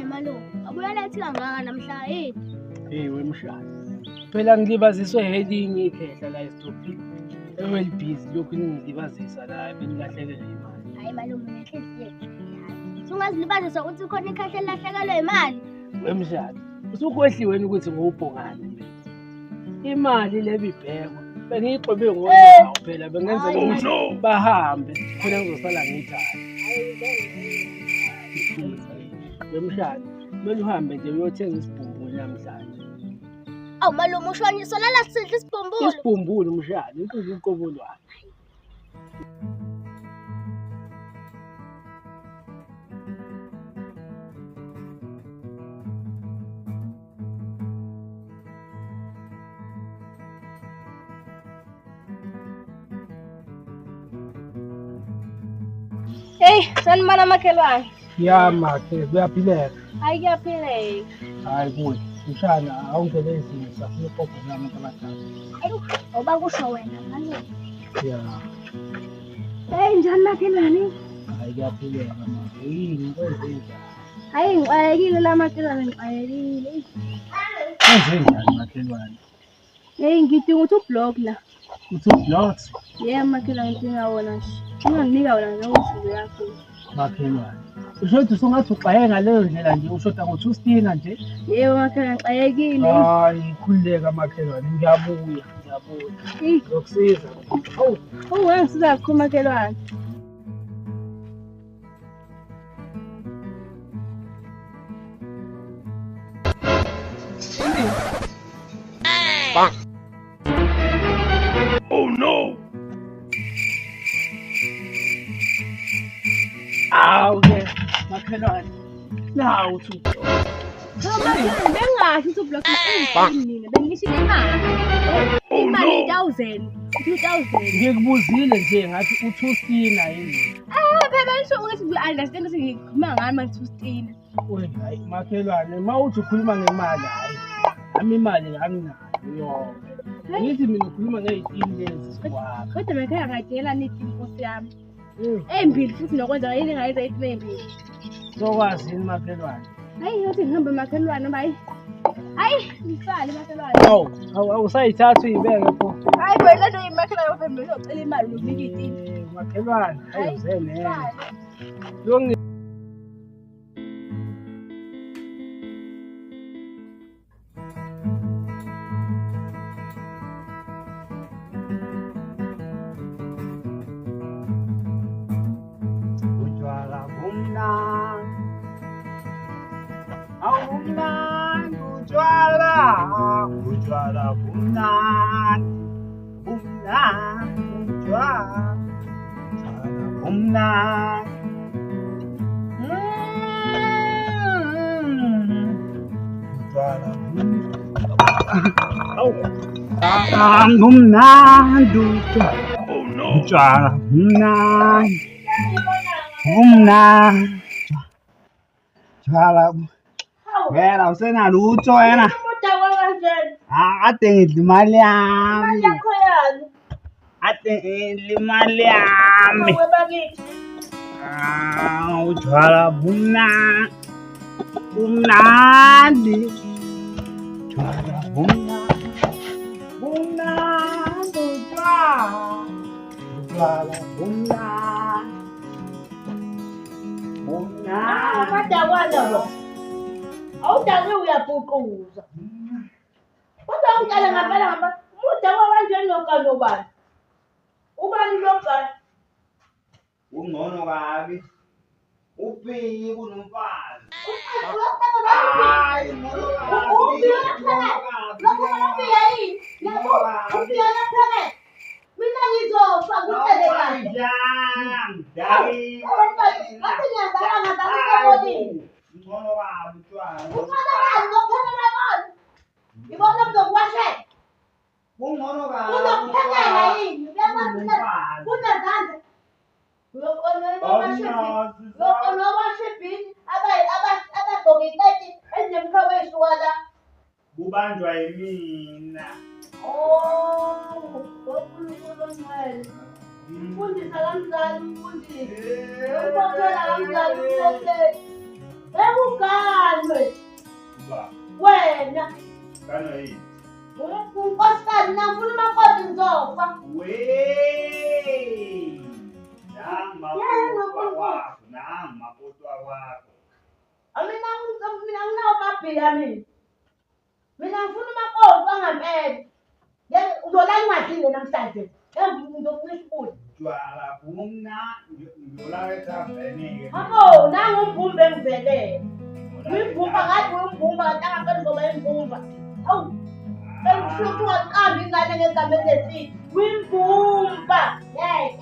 malume. Abuya lethi kangaka namhla yini? Hey wemshado. Phela ngilibaziswe helinye ikhehla la esitopini. Well busy lokhu ningilibazisa la benilahlekelwe imali. Hayi malume nenhliziyo. Sungazilibazisa ukuthi khona ikhehla elahlekelwe imali. Wemshado. Usukwehliweni ukuthi ngubhongane mina. Imali lebibheko bengiyixobe ngonawo phela bengenzela ukuthi bahambe khona ngizosala ngiyithatha. Wemshado. Kumele uhambe nje uyothenga isibhumbulu namhlanje. Awu malume ushona solala sidla isibhumbulu. Isibhumbulu umshado inkulu uqobolwane. Hey, sanibona makhelwane. Ya makhe kuyaphileka. Hayi kuyaphileka. Hayi kuhle. Mshana awungele izimo safuna uqoqo nami abadala. Ayu, oba kusho wena malume. Ya. Hey njani makhelwane? Hayi kuyaphileka manje. Yini kwenzenjani? Hayi ngiqayekile la makhelwane ngiqayekile. Kwenzenjani makhelwane? Hey ngidinga ukuthi ublock la. Uthi ublock? Yeah makhelwane ngidinga wona nje. Unganginika wona ngosizo yakho. Makhelwane. Usho ukuthi usungathi uxaye ngaleyo ndlela nje ushoda ngo-2 nje? Yebo makhelwane ngiqayekile. Hayi khulileka makhelwane ngiyabuya. Ngokusiza. Oh, ungangisiza kakhulu makhelwane. Bang. Oh no. Okay. Makhelwane. Nawu uthi bengathi ukuthi ublock mina bengisho imali. Imali 1000. 2000. Ngikubuzile nje ngathi u2 yini. Phela nisho ukuthi ngi-understand ukuthi ngikhuluma ngani manje 2. Oy hayi makhelwane mawuthi ukhuluma ngemali hayi. Ami imali anginayo yonke. Ngithi mina ukhuluma nge18 lezi sikwakho. Kodwa mekhaya ngadela nithi inkosi yami. Embili futhi nokwenza yini ngayiza embili. Sokwazi yini makhelwane? Hayi yothi ngihamba makhelwane bayi. Hayi ngisale makhelwane. Awusayithatha uyibeke pho. Hayi wena nto imakhelwane ofembe uzocela imali nokunika itini. Makhelwane ayoze nene. Ujwala bumnandi wena usenalutho wena ade ngidla imali yami utshwala bumnandi awudake uyabhuquza kodwa ungicala ngempela muda kwabanjeni nokanobani ubani logani ungcono kabi uphi kunomfazi mina ngizofa kucele kahle ngcono kabi utshwala ibona buzokuwashe ungcono kabi uzokuphekela yini kunezandla nowashibhini abagqoke iketi ezinemhlobo ey'hlukana kubanjwa yimina uNkulunkulu ongcwele mfundisa kamdala umfundisi umkhokhela kamdala umkhokheli Ekuganwe Uba. wena. Kano yini? Unkosikazi nangifuna umakoti ngizofa. Wey! Nangu makotwa wakho. Mina nginawumabhila mina. Mina ngifuna umakoti wangampela. Uzolala ungadlile namhlanje. Ngizokuncisa ukudla. Utshwala bumna ngiyolala ethambeni-ke. Abo, nangu umbumba engivelele. Uyimbumba ngathi uyimbumba kanti angapela uzoba yimbumba. Hawu, bengifuna ukuthi ungaqambi ingane ngegama elesithi. Uyimbumba. Yes.